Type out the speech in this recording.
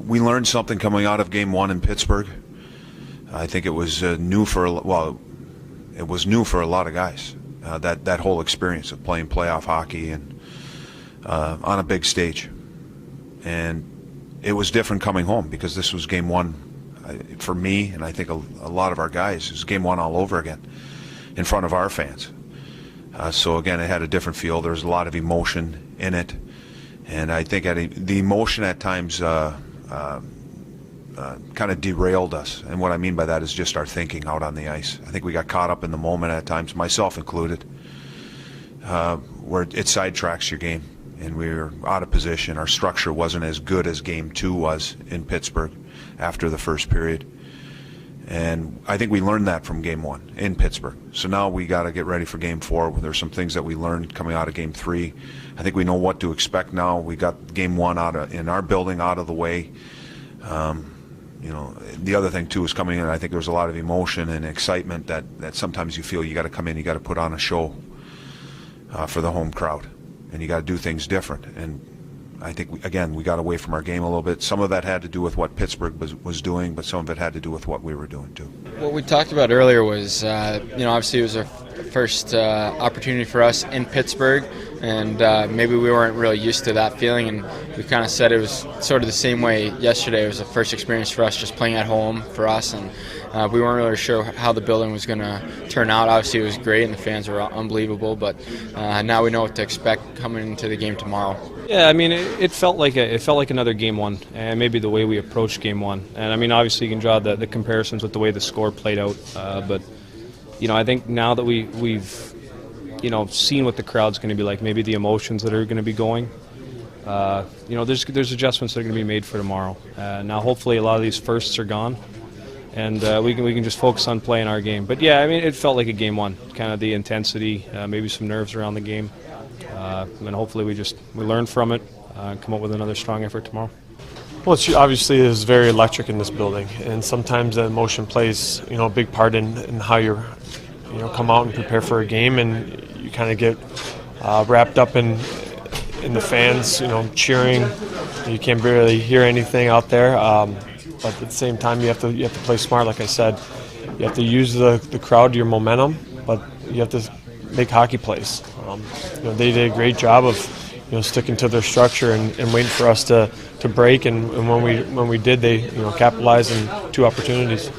we learned something coming out of Game 1 in Pittsburgh. I think it was new for a lot of guys. That whole experience of playing playoff hockey and on a big stage, and it was different coming home because this was Game 1 for me, and I think a lot of our guys. It was Game 1 all over again in front of our fans. So again, it had a different feel. There was a lot of emotion in it, and I think the emotion at times kind of derailed us. And what I mean by that is just our thinking out on the ice. I think we got caught up in the moment at times, myself included, where it sidetracks your game, and we were out of position. Our structure wasn't as good as Game 2 was in Pittsburgh after the first period. And I think we learned that from Game 1 in Pittsburgh. So now we got to get ready for Game 4. There's some things that we learned coming out of Game 3. I think we know what to expect now. We got Game 1 in our building out of the way. The other thing too is coming in. I think there's a lot of emotion and excitement that sometimes you feel you got to come in, you got to put on a show for the home crowd, and you got to do things different. And I think we got away from our game a little bit. Some of that had to do with what Pittsburgh was doing, but some of it had to do with what we were doing too. What we talked about earlier was, obviously it was our first opportunity for us in Pittsburgh, and maybe we weren't really used to that feeling, and we kind of said it was sort of the same way yesterday. It was the first experience for us just playing at home for us, and we weren't really sure how the building was going to turn out. Obviously it was great and the fans were unbelievable, but now we know what to expect coming into the game tomorrow. Yeah, I mean, it felt like another Game 1, and maybe the way we approached Game 1. And I mean, obviously you can draw the comparisons with the way the score played out, but I think now that we've seen what the crowd's going to be like, maybe the emotions that are going to be going, there's adjustments that are going to be made for tomorrow. Now hopefully a lot of these firsts are gone, and we can just focus on playing our game. But yeah, I mean, it felt like a Game 1, kind of the intensity, maybe some nerves around the game, and hopefully we learn from it, come up with another strong effort tomorrow. Well, it obviously is very electric in this building, and sometimes the emotion plays a big part in how you come out and prepare for a game, and you kind of get wrapped up in the fans cheering. You can't barely hear anything out there, but at the same time you have to play smart. Like I said, you have to use the crowd, your momentum, but you have to make hockey plays. They did a great job of sticking to their structure and waiting for us to break, and when we did, they capitalized on 2 opportunities.